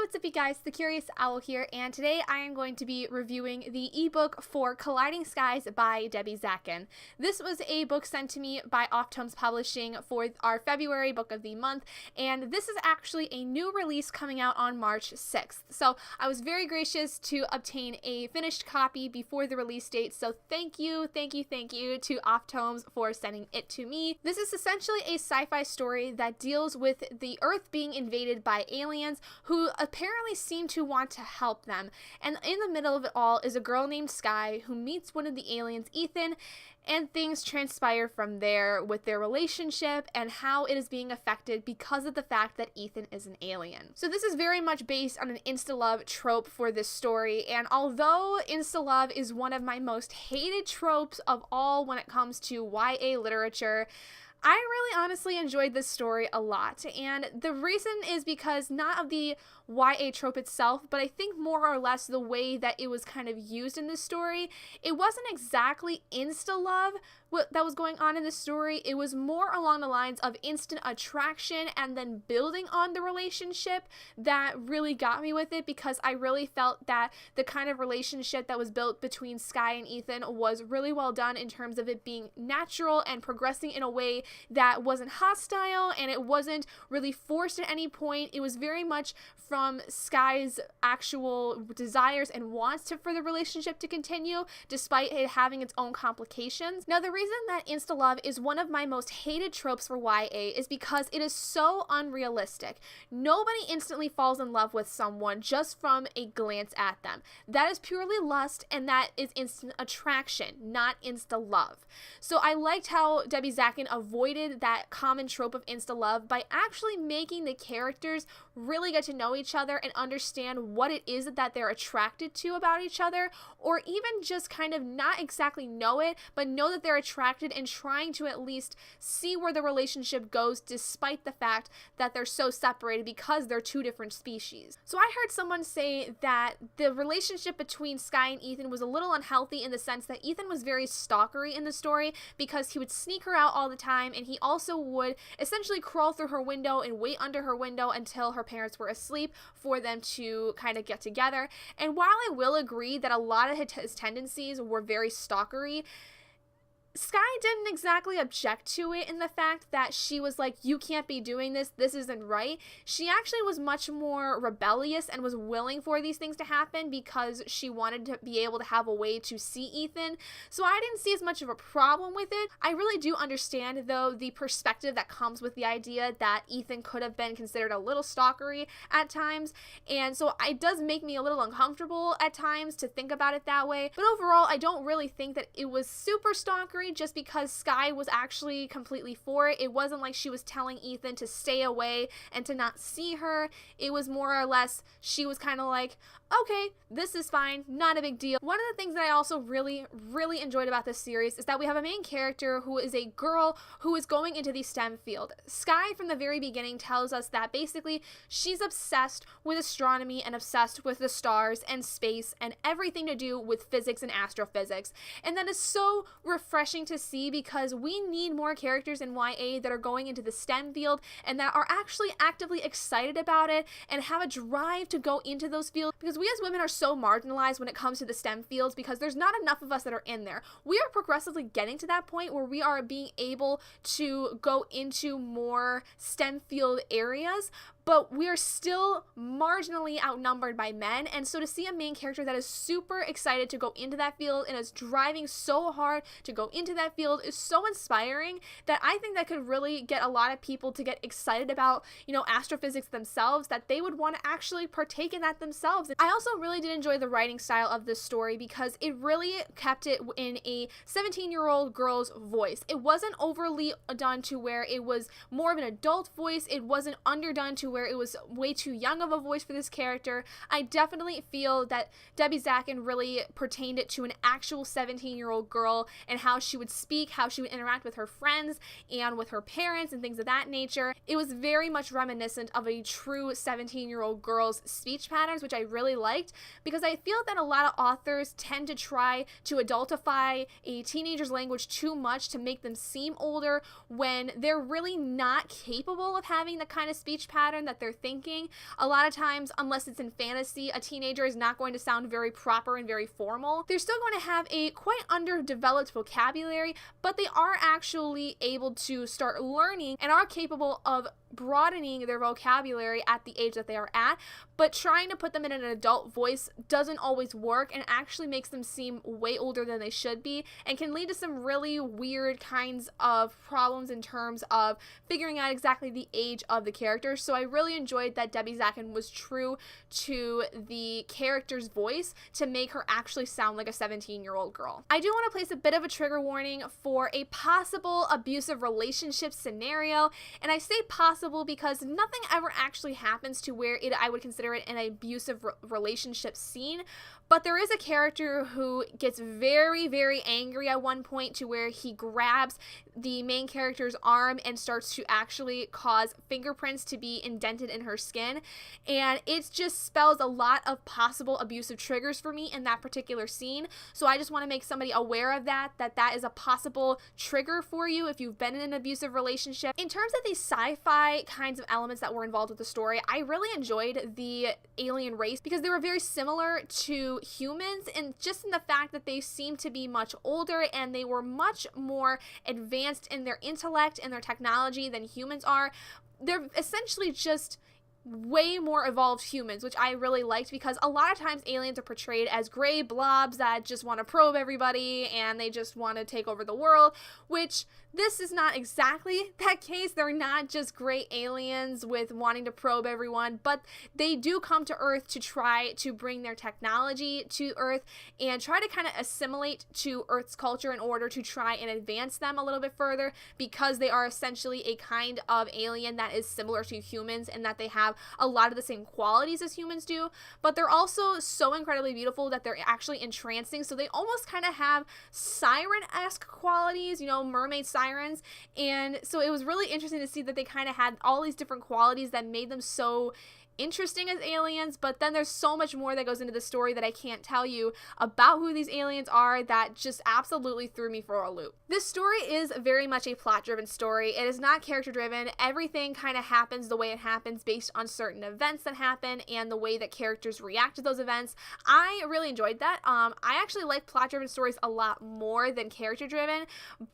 what's up you guys, the Curious Owl here, and today I am going to be reviewing the ebook for Colliding Skies by Debbie Zakken. This was a book sent to me by Off Tomes Publishing for our February book of the month, and this is actually a new release coming out on March 6th. So I was very gracious to obtain a finished copy before the release date, so thank you to Off Tomes for sending it to me. This is essentially a sci-fi story that deals with the Earth being invaded by aliens who apparently seem to want to help them. And in the middle of it all is a girl named Sky who meets one of the aliens, Ethan, and things transpire from there with their relationship and how it is being affected because of the fact that Ethan is an alien. So this is very much based on an insta-love trope for this story, and although insta-love is one of my most hated tropes of all when it comes to YA literature, I really honestly enjoyed this story a lot, and the reason is because not of the YA trope itself, but I think more or less the way that it was kind of used in this story. It wasn't exactly insta-love that was going on in this story. It was more along the lines of instant attraction and then building on the relationship that really got me with it, because I really felt that the kind of relationship that was built between Sky and Ethan was really well done in terms of it being natural and progressing in a way that wasn't hostile, and it wasn't really forced at any point. It was very much from Sky's actual desires and wants for the relationship to continue, despite it having its own complications. Now, the reason that insta-love is one of my most hated tropes for YA is because it is so unrealistic. Nobody instantly falls in love with someone just from a glance at them. That is purely lust, and that is instant attraction, not insta-love. So I liked how Debbie Zakken avoided that common trope of insta-love by actually making the characters really get to know each other and understand what it is that they're attracted to about each other, or even just kind of not exactly know it, but know that they're attracted and trying to at least see where the relationship goes despite the fact that they're so separated because they're two different species. So I heard someone say that the relationship between Sky and Ethan was a little unhealthy in the sense that Ethan was very stalkery in the story because he would sneak her out all the time, and he also would essentially crawl through her window and wait under her window until her parents were asleep for them to kind of get together. And while I will agree that a lot of his tendencies were very stalkery, Sky didn't exactly object to it in the fact that she was like, you can't be doing this, this isn't right. She actually was much more rebellious and was willing for these things to happen because she wanted to be able to have a way to see Ethan. So I didn't see as much of a problem with it. I really do understand, though, the perspective that comes with the idea that Ethan could have been considered a little stalkery at times, and so it does make me a little uncomfortable at times to think about it that way. But overall, I don't really think that it was super stalkery, just because Sky was actually completely for it. It wasn't like she was telling Ethan to stay away and to not see her. It was more or less she was kind of like, okay, this is fine, not a big deal. One of the things that I also really enjoyed about this series is that we have a main character who is a girl who is going into the STEM field. Sky from the very beginning tells us that basically she's obsessed with astronomy and obsessed with the stars and space and everything to do with physics and astrophysics. And that is so refreshing to see, because we need more characters in YA that are going into the STEM field and that are actually actively excited about it and have a drive to go into those fields, because we as women are so marginalized when it comes to the STEM fields because there's not enough of us that are in there. We are progressively getting to that point where we are being able to go into more STEM field areas, but we are still marginally outnumbered by men. And so to see a main character that is super excited to go into that field and is driving so hard to go into that field is so inspiring that I think that could really get a lot of people to get excited about, astrophysics themselves, that they would want to actually partake in that themselves. I also really did enjoy the writing style of this story because it really kept it in a 17-year-old girl's voice. It wasn't overly done to where it was more of an adult voice. It wasn't underdone to where it was way too young of a voice for this character. I definitely feel that Debbie Zakken really pertained it to an actual 17-year-old girl and how she would speak, how she would interact with her friends and with her parents and things of that nature. It was very much reminiscent of a true 17-year-old girl's speech patterns, which I really liked, because I feel that a lot of authors tend to try to adultify a teenager's language too much to make them seem older when they're really not capable of having the kind of speech patterns pattern that they're thinking. A lot of times, unless it's in fantasy, a teenager is not going to sound very proper and very formal. They're still going to have a quite underdeveloped vocabulary, but they are actually able to start learning and are capable of broadening their vocabulary at the age that they are at, but trying to put them in an adult voice doesn't always work and actually makes them seem way older than they should be and can lead to some really weird kinds of problems in terms of figuring out exactly the age of the character. So I really enjoyed that Debbie Zakken was true to the character's voice to make her actually sound like a 17-year-old girl. I do want to place a bit of a trigger warning for a possible abusive relationship scenario, and I say possible because nothing ever actually happens to where I would consider it an abusive relationship scene, but there is a character who gets very, very angry at one point to where he grabs the main character's arm and starts to actually cause fingerprints to be indented in her skin, and it just spells a lot of possible abusive triggers for me in that particular scene. So I just want to make somebody aware of that is a possible trigger for you if you've been in an abusive relationship. In terms of the sci-fi kinds of elements that were involved with the story, I really enjoyed the alien race because they were very similar to humans, and just in the fact that they seemed to be much older and they were much more advanced in their intellect and their technology than humans are. They're essentially just way more evolved humans, which I really liked because a lot of times aliens are portrayed as gray blobs that just want to probe everybody and they just want to take over the world, which this is not exactly that case. They're not just gray aliens with wanting to probe everyone, but they do come to Earth to try to bring their technology to Earth and try to kind of assimilate to Earth's culture in order to try and advance them a little bit further, because they are essentially a kind of alien that is similar to humans and that they have a lot of the same qualities as humans do, but they're also so incredibly beautiful that they're actually entrancing. So they almost kind of have siren-esque qualities, you know, mermaid sirens. And so it was really interesting to see that they kind of had all these different qualities that made them so interesting as aliens, but then there's so much more that goes into the story that I can't tell you about who these aliens are that just absolutely threw me for a loop. This story is very much a plot-driven story. It is not character-driven. Everything kind of happens the way it happens based on certain events that happen and the way that characters react to those events. I really enjoyed that. I actually like plot-driven stories a lot more than character-driven,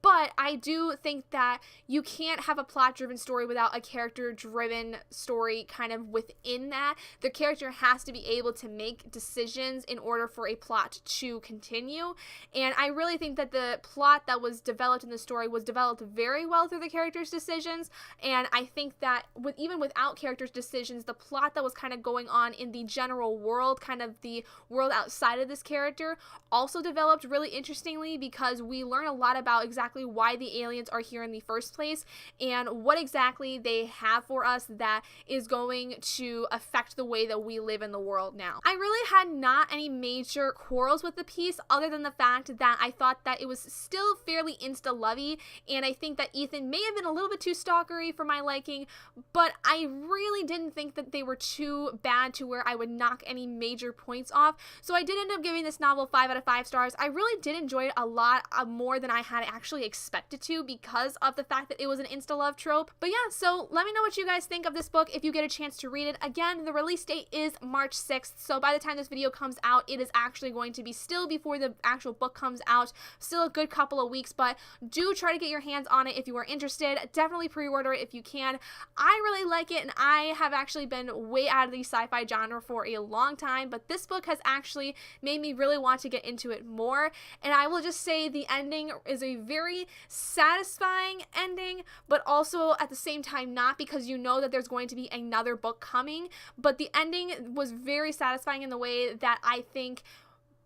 but I do think that you can't have a plot-driven story without a character-driven story kind of within that. The character has to be able to make decisions in order for a plot to continue, and I really think that the plot that was developed in the story was developed very well through the characters' decisions, and I think that even without characters' decisions, the plot that was kind of going on in the general world, kind of the world outside of this character, also developed really interestingly, because we learn a lot about exactly why the aliens are here in the first place and what exactly they have for us that is going to affect the way that we live in the world now. I really had not any major quarrels with the piece, other than the fact that I thought that it was still fairly insta-lovey, and I think that Ethan may have been a little bit too stalkery for my liking, but I really didn't think that they were too bad to where I would knock any major points off. So I did end up giving this novel 5 out of 5 stars. I really did enjoy it a lot more than I had actually expected to, because of the fact that it was an insta-love trope. But yeah, so let me know what you guys think of this book if you get a chance to read it. Again, the release date is March 6th, so by the time this video comes out, it is actually going to be still before the actual book comes out. Still a good couple of weeks, but do try to get your hands on it if you are interested. Definitely pre-order it if you can. I really like it, and I have actually been way out of the sci-fi genre for a long time, but this book has actually made me really want to get into it more, and I will just say the ending is a very satisfying ending, but also at the same time not, because you know that there's going to be another book coming, but the ending was very satisfying in the way that I think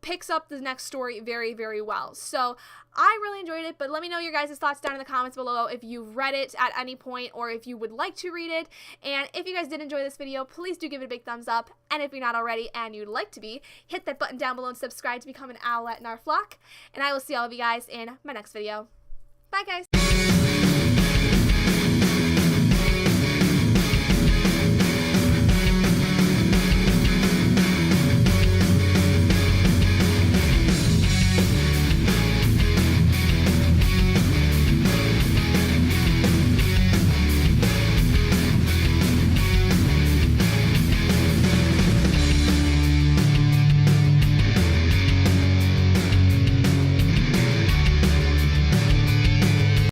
picks up the next story very, very well. So I really enjoyed it, but let me know your guys' thoughts down in the comments below if you've read it at any point or if you would like to read it. And if you guys did enjoy this video, please do give it a big thumbs up. And if you're not already and you'd like to be, hit that button down below and subscribe to become an owlet in our flock. And I will see all of you guys in my next video. Bye, guys.